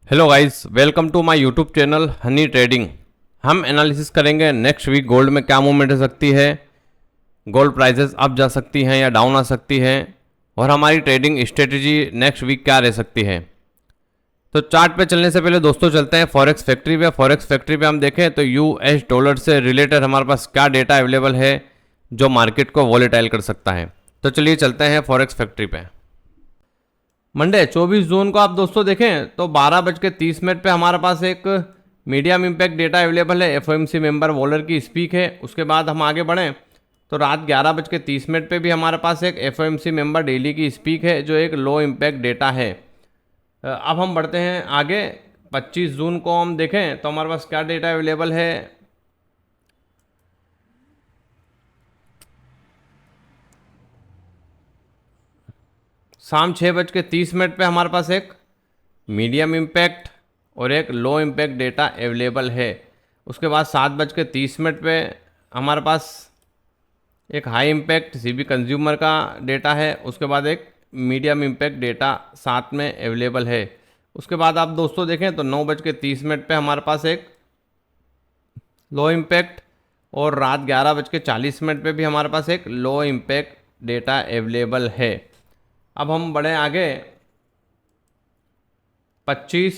Hello guys, welcome to my YouTube channel honey trading. हम analysis करेंगे next week gold में क्या movement हो सकती है, गोल्ड प्राइसेस अप जा सकती हैं या डाउन आ सकती हैं, और हमारी ट्रेडिंग स्ट्रेटजी नेक्स्ट वीक क्या रह सकती है। तो चार्ट पे चलने से पहले दोस्तों चलते हैं फॉरेक्स फैक्ट्री पे। फॉरेक्स फैक्ट्री पे हम देखें तो यूएस डॉलर से रिलेटेड हमारे पास क्या डेटा अवेलेबल है जो मार्केट को वॉलेटाइल कर सकता है। तो चलिए चलते हैं फॉरेक्स फैक्ट्री पे। मंडे 24 जून को आप दोस्तों देखें तो 12:30 पे हमारे पास एक मीडियम इम्पैक्ट डेटा अवेलेबल है। एफओएमसी मेंबर वॉलर की स्पीक है। उसके बाद हम आगे बढ़ें तो रात 11:30 पे भी हमारे पास एक एफओएमसी मेंबर डेली की स्पीक है जो एक लो इम्पैक्ट डेटा है। अब हम बढ़ते हैं आगे। 25 जून को हम देखें तो हमारे पास क्या डेटा अवेलेबल है। शाम 6:30 पे हमारे पास एक मीडियम इम्पैक्ट और एक लो इम्पैक्ट डेटा अवेलेबल है। उसके बाद 7:30 पे हमारे पास एक हाई इम्पैक्ट सीबी कंज्यूमर का डेटा है। उसके बाद एक मीडियम इम्पैक्ट डेटा साथ में अवेलेबल है। उसके बाद आप दोस्तों देखें तो 9:30 पे हमारे पास एक लो इम्पैक्ट और रात 11:40 पे भी हमारे पास एक लो इम्पैक्ट डेटा अवेलेबल है। अब हम बढ़ें आगे। 25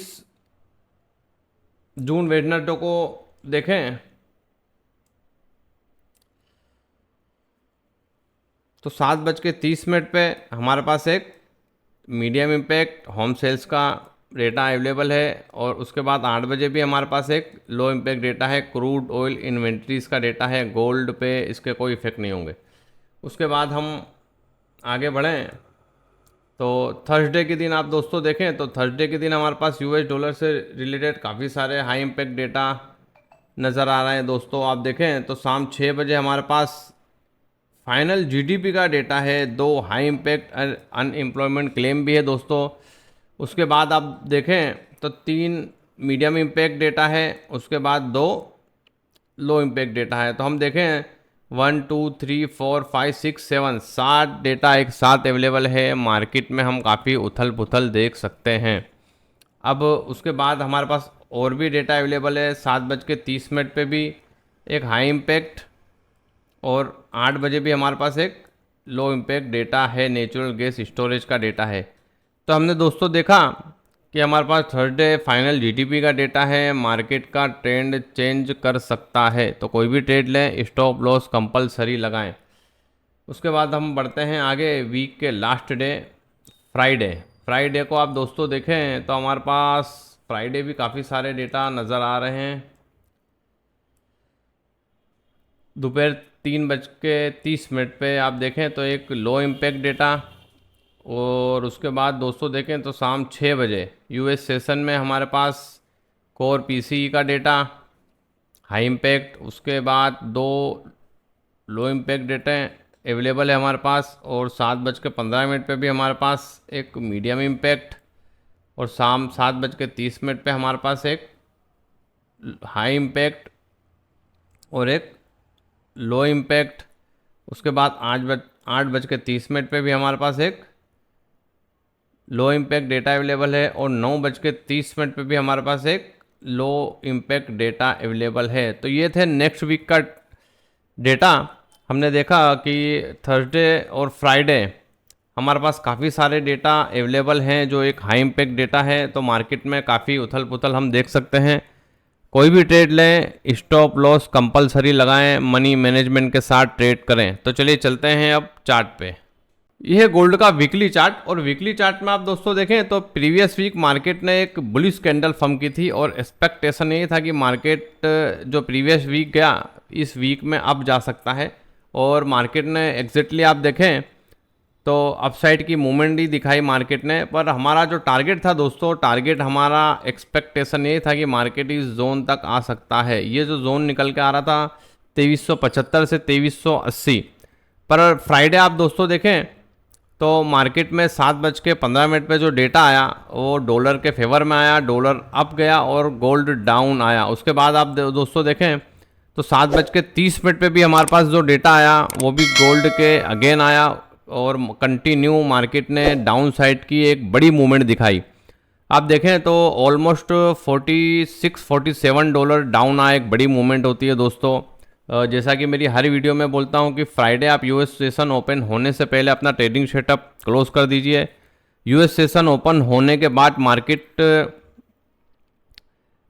जून वेडनेसडे को देखें तो 7:30 पे हमारे पास एक मीडियम इम्पैक्ट होम सेल्स का डेटा अवेलेबल है। और उसके बाद 8 बजे भी हमारे पास एक लो इम्पैक्ट डेटा है। क्रूड ऑयल इन्वेंट्रीज का डेटा है। गोल्ड पे इसके कोई इफेक्ट नहीं होंगे। उसके बाद हम आगे बढ़ें तो थर्सडे के दिन आप दोस्तों देखें तो थर्सडे के दिन हमारे पास यूएस डॉलर से रिलेटेड काफ़ी सारे हाई इम्पैक्ट डेटा नज़र आ रहे हैं। दोस्तों आप देखें तो शाम 6 बजे हमारे पास फाइनल जीडीपी का डेटा है। 2 हाई इम्पैक्ट अनएम्प्लॉयमेंट क्लेम भी है दोस्तों। उसके बाद आप देखें तो 3 मीडियम इम्पैक्ट डेटा है। उसके बाद 2 लो इम्पैक्ट डेटा है। तो हम देखें 1 2 3 4 5 6 7 7 डेटा एक साथ अवेलेबल है। मार्केट में हम काफ़ी उथल पुथल देख सकते हैं। अब उसके बाद हमारे पास और भी डेटा अवेलेबल है। 7:30 पे भी एक हाई इम्पैक्ट और 8 बजे भी हमारे पास एक लो इम्पैक्ट डेटा है। नेचुरल गैस स्टोरेज का डेटा है। तो हमने दोस्तों देखा कि हमारे पास थर्सडे फाइनल जीडीपी का डेटा है। मार्केट का ट्रेंड चेंज कर सकता है, तो कोई भी ट्रेड लें, स्टॉप लॉस कंपलसरी लगाएं। उसके बाद हम बढ़ते हैं आगे। वीक के लास्ट डे फ्राइडे को आप दोस्तों देखें तो हमारे पास फ्राइडे भी काफ़ी सारे डेटा नज़र आ रहे हैं। दोपहर 3:30 पे आप देखें तो एक लो इम्पैक्ट डेटा। और उसके बाद दोस्तों देखें तो शाम 6 बजे यूएस सेशन में हमारे पास कोर पीसीई का डेटा हाई इम्पैक्ट। उसके बाद 2 लो इम्पैक्ट डेटा अवेलेबल है हमारे पास। और 7:15 पे भी हमारे पास एक मीडियम इम्पैक्ट और शाम 7:30 पे हमारे पास एक हाई इम्पैक्ट और एक लो इम्पैक्ट। उसके बाद 8:30 पे भी हमारे पास एक लो इम्पैक्ट डेटा अवेलेबल है। और 9:30 पे भी हमारे पास एक लो इम्पैक्ट डेटा अवेलेबल है। तो ये थे नेक्स्ट वीक का डेटा। हमने देखा कि थर्सडे और फ्राइडे हमारे पास काफ़ी सारे डेटा अवेलेबल हैं जो एक हाई इम्पैक्ट डेटा है। तो मार्केट में काफ़ी उथल पुथल हम देख सकते हैं। कोई भी ट्रेड लें, स्टॉप लॉस कंपलसरी लगाएं, मनी मैनेजमेंट के साथ ट्रेड करें। तो चलिए चलते हैं अब चार्ट पे। यह है गोल्ड का वीकली चार्ट। और वीकली चार्ट में आप दोस्तों देखें तो प्रीवियस वीक मार्केट ने एक बुलिश कैंडल फॉर्म की थी और एक्सपेक्टेशन ये था कि मार्केट जो प्रीवियस वीक गया इस वीक में अप जा सकता है। और मार्केट ने एग्जैक्टली आप देखें तो अपसाइड की मूवमेंट ही दिखाई मार्केट ने। पर हमारा जो टारगेट था दोस्तों, टारगेट हमारा एक्सपेक्टेशन ये था कि मार्केट इस जोन तक आ सकता है। ये जो जोन निकल के आ रहा था 2375 से 2380। पर फ्राइडे आप दोस्तों देखें तो मार्केट में 7:15 पे जो डेटा आया वो डॉलर के फेवर में आया। डॉलर अप गया और गोल्ड डाउन आया। उसके बाद आप दोस्तों देखें तो 7:30 पे भी हमारे पास जो डेटा आया वो भी गोल्ड के अगेन आया और कंटिन्यू मार्केट ने डाउन साइड की एक बड़ी मूवमेंट दिखाई। आप देखें तो ऑलमोस्ट 46-47 डॉलर डाउन आया, एक बड़ी मूवमेंट होती है दोस्तों। जैसा कि मेरी हर वीडियो में बोलता हूं कि फ्राइडे आप यूएस सेशन ओपन होने से पहले अपना ट्रेडिंग सेटअप क्लोज कर दीजिए। यूएस सेशन ओपन होने के बाद मार्केट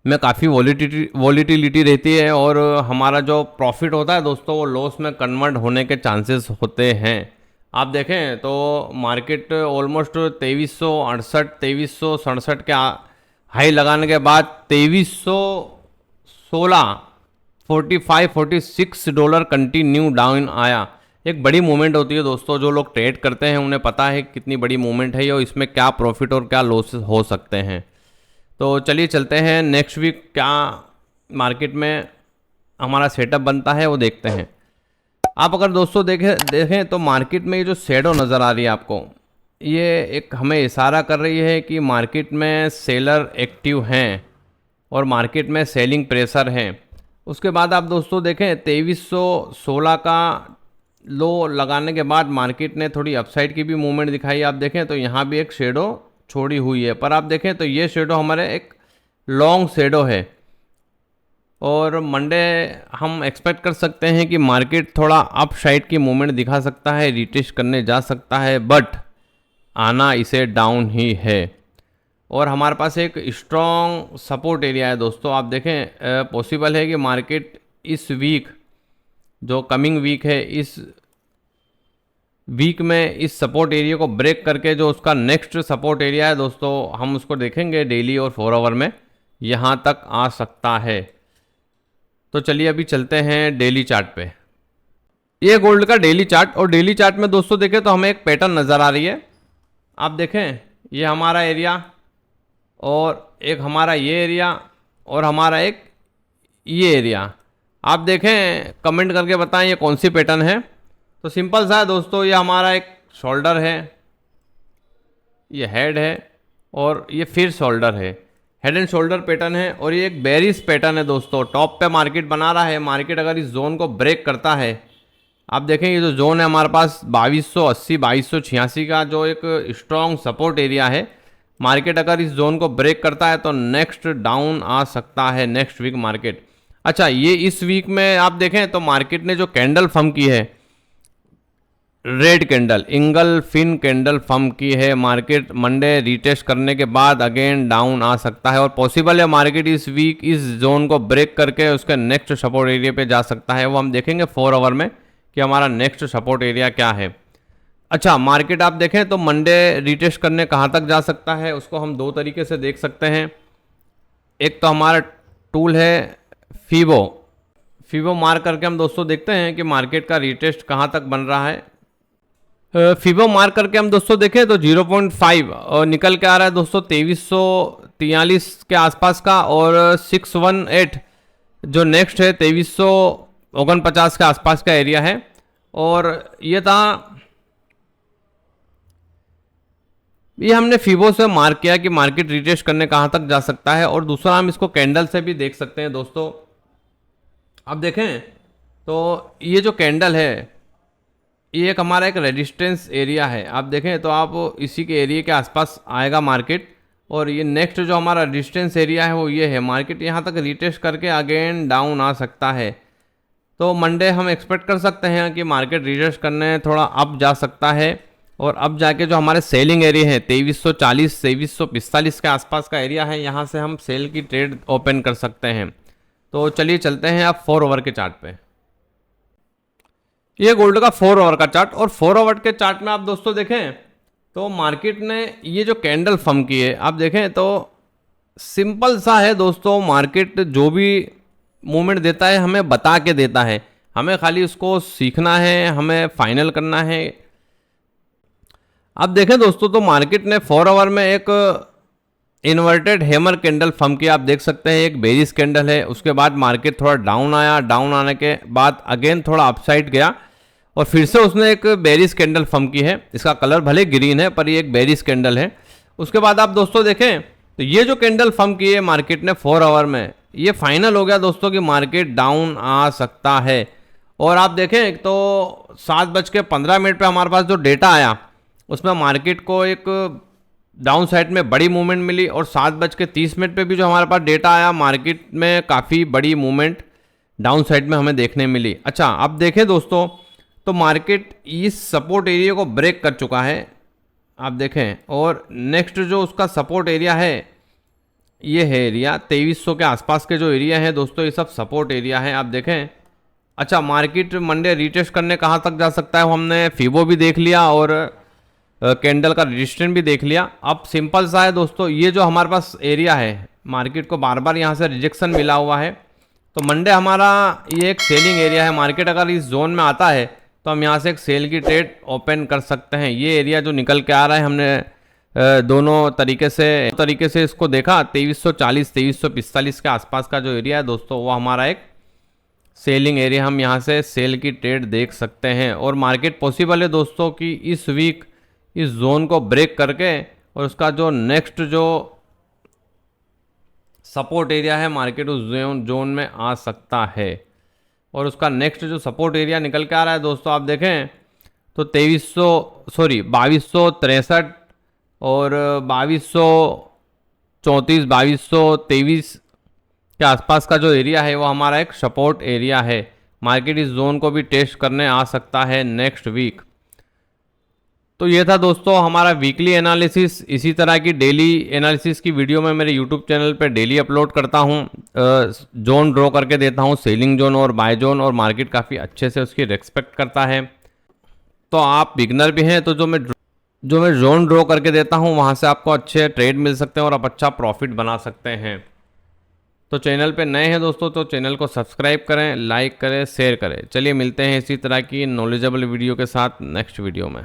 में काफ़ी वॉलीटिलिटी रहती है और हमारा जो प्रॉफिट होता है दोस्तों वो लॉस में कन्वर्ट होने के चांसेस होते हैं। आप देखें तो मार्केट ऑलमोस्ट 2368 2367 के हाई लगाने के बाद 2316 45-46 डॉलर कंटिन्यू डाउन आया। एक बड़ी मूवमेंट होती है दोस्तों, जो लोग ट्रेड करते हैं उन्हें पता है कितनी बड़ी मूवमेंट है ये और इसमें क्या प्रॉफिट और क्या लॉस हो सकते हैं। तो चलिए चलते हैं नेक्स्ट वीक क्या मार्केट में हमारा सेटअप बनता है वो देखते हैं। आप अगर दोस्तों देखें तो मार्केट में ये जो शैडो नज़र आ रही है आपको, ये एक हमें इशारा कर रही है कि मार्केट में सेलर एक्टिव हैं और मार्केट में सेलिंग प्रेशर है। उसके बाद आप दोस्तों देखें 2316 का लो लगाने के बाद मार्केट ने थोड़ी अपसाइड की भी मूवमेंट दिखाई। आप देखें तो यहाँ भी एक शेडो छोड़ी हुई है, पर आप देखें तो ये शेडो हमारे एक लॉन्ग शेडो है और मंडे हम एक्सपेक्ट कर सकते हैं कि मार्केट थोड़ा अप साइड की मूवमेंट दिखा सकता है, रिटेस्ट करने जा सकता है, बट आना इसे डाउन ही है। और हमारे पास एक स्ट्रॉन्ग सपोर्ट एरिया है दोस्तों। आप देखें पॉसिबल है कि मार्केट इस वीक, जो कमिंग वीक है, इस वीक में इस सपोर्ट एरिया को ब्रेक करके जो उसका नेक्स्ट सपोर्ट एरिया है दोस्तों हम उसको देखेंगे डेली और 4 आवर में, यहाँ तक आ सकता है। तो चलिए अभी चलते हैं डेली चार्ट पे। ये गोल्ड का डेली चार्ट, और डेली चार्ट में दोस्तों देखें तो हमें एक पैटर्न नज़र आ रही है। आप देखें ये हमारा एरिया और एक हमारा ये एरिया और हमारा एक ये एरिया। आप देखें कमेंट करके बताएं ये कौन सी पैटर्न है। तो सिंपल सा है दोस्तों, ये हमारा एक शोल्डर है, ये हेड है और ये फिर शोल्डर है, हेड एंड शोल्डर पैटर्न है। और ये एक बेरिश पैटर्न है दोस्तों, टॉप पे मार्केट बना रहा है। मार्केट अगर इस जोन को ब्रेक करता है, आप देखें ये जो जोन है हमारे पास 2280 2286 का जो एक स्ट्रॉन्ग सपोर्ट एरिया है, मार्केट अगर इस जोन को ब्रेक करता है तो नेक्स्ट डाउन आ सकता है नेक्स्ट वीक मार्केट। अच्छा, ये इस वीक में आप देखें तो मार्केट ने जो कैंडल फॉर्म की है, red candle engulfing candle form की है, मार्केट मंडे रिटेस्ट करने के बाद अगेन डाउन आ सकता है और पॉसिबल है मार्केट इस वीक इस जोन को ब्रेक करके उसके नेक्स्ट सपोर्ट एरिया पे जा सकता है। वो हम देखेंगे 4 आवर में कि हमारा नेक्स्ट सपोर्ट एरिया क्या है। अच्छा, मार्केट आप देखें तो मंडे रिटेस्ट करने कहाँ तक जा सकता है, उसको हम 2 तरीके से देख सकते हैं। एक तो हमारा टूल है फीबो मार्क करके हम दोस्तों देखते हैं कि मार्केट का रिटेस्ट कहाँ तक बन रहा है। फीबो मार्क करके हम दोस्तों देखें तो 0.5 और निकल के आ रहा है दोस्तों 2343 के आसपास का, और 618 जो नेक्स्ट है 2349 के आसपास का एरिया है। और ये हमने फीबो से मार्क किया कि मार्केट रिटेस्ट करने कहाँ तक जा सकता है। और दूसरा हम इसको कैंडल से भी देख सकते हैं दोस्तों। आप देखें तो ये जो कैंडल है ये एक हमारा एक रेजिस्टेंस एरिया है। आप देखें तो आप इसी के एरिया के आसपास आएगा मार्केट, और ये नेक्स्ट जो हमारा रेजिस्टेंस एरिया है वो ये है। मार्केट यहाँ तक रिटेस्ट करके अगेन डाउन आ सकता है। तो मंडे हम एक्सपेक्ट कर सकते हैं कि मार्केट रिटेस्ट करने थोड़ा अप जा सकता है, और अब जाके जो हमारे सेलिंग एरिया है 2340 2345 के आसपास का एरिया है, यहाँ से हम सेल की ट्रेड ओपन कर सकते हैं। तो चलिए चलते हैं अब 4 आवर के चार्ट पे। ये गोल्ड का 4 आवर का चार्ट, और 4 आवर के चार्ट में आप दोस्तों देखें तो मार्केट ने ये जो कैंडल फॉर्म की है, आप देखें तो सिंपल सा है दोस्तों। मार्केट जो भी मूवमेंट देता है हमें बता के देता है, हमें खाली उसको सीखना है, हमें फाइनल करना है। आप देखें दोस्तों तो मार्केट ने 4 आवर में एक इन्वर्टेड हैमर कैंडल फॉर्म किया, आप देख सकते हैं एक बेरिश कैंडल है। उसके बाद मार्केट थोड़ा डाउन आया, डाउन आने के बाद अगेन थोड़ा अपसाइड गया और फिर से उसने एक बेरिश कैंडल फॉर्म की है। इसका कलर भले ग्रीन है पर ये एक बेरिश कैंडल है। उसके बाद आप दोस्तों देखें तो ये जो कैंडल फॉर्म की है मार्केट ने 4 आवर में, ये फाइनल हो गया दोस्तों कि मार्केट डाउन आ सकता है। और आप देखें तो 7:15 पे हमारे पास जो डेटा आया उसमें मार्केट को एक डाउन साइड में बड़ी मूवमेंट मिली और 7:30 पे भी जो हमारे पास डेटा आया मार्केट में काफ़ी बड़ी मूवमेंट डाउन साइड में हमें देखने मिली। अच्छा, अब देखें दोस्तों तो मार्केट इस सपोर्ट एरिया को ब्रेक कर चुका है, आप देखें, और नेक्स्ट जो उसका सपोर्ट एरिया है ये है एरिया 2300 के आसपास के जो एरिया है दोस्तों, ये सब सपोर्ट एरिया है, आप देखें। अच्छा, मार्केट मंडे रीटेस्ट करने कहाँ तक जा सकता है, हमने फीबो भी देख लिया और कैंडल का रेजिस्टेंस भी देख लिया। अब सिंपल सा है दोस्तों, ये जो हमारे पास एरिया है मार्केट को बार बार यहाँ से रिजेक्शन मिला हुआ है, तो मंडे हमारा ये एक सेलिंग एरिया है। मार्केट अगर इस जोन में आता है तो हम यहाँ से एक सेल की ट्रेड ओपन कर सकते हैं। ये एरिया जो निकल के आ रहा है, हमने दोनों तरीके से इसको देखा। 2340 2345 के आसपास का जो एरिया है दोस्तों, वो हमारा एक सेलिंग एरिया, हम यहाँ से सेल की ट्रेड देख सकते हैं। और मार्केट पॉसिबल है दोस्तों कि इस वीक इस जोन को ब्रेक करके और उसका जो नेक्स्ट जो सपोर्ट एरिया है मार्केट उस जोन में आ सकता है। और उसका नेक्स्ट जो सपोर्ट एरिया निकल के आ रहा है दोस्तों, आप देखें तो 2263 और 2234 2223 के आसपास का जो एरिया है वो हमारा एक सपोर्ट एरिया है। मार्केट इस जोन को भी टेस्ट करने आ सकता है नेक्स्ट वीक। तो ये था दोस्तों हमारा वीकली एनालिसिस। इसी तरह की डेली एनालिसिस की वीडियो मैं मेरे यूट्यूब चैनल पे डेली अपलोड करता हूँ। जोन ड्रॉ करके देता हूँ, सेलिंग जोन और बाय जोन, और मार्केट काफ़ी अच्छे से उसकी रेस्पेक्ट करता है। तो आप बिगनर भी हैं तो जो मैं जोन ड्रॉ करके देता हूँ वहाँ से आपको अच्छे ट्रेड मिल सकते हैं और आप अच्छा प्रॉफिट बना सकते हैं। तो चैनल पे नए हैं दोस्तों तो चैनल को सब्सक्राइब करें, लाइक करें, शेयर करें। चलिए मिलते हैं इसी तरह की नॉलेजेबल वीडियो के साथ नेक्स्ट वीडियो में।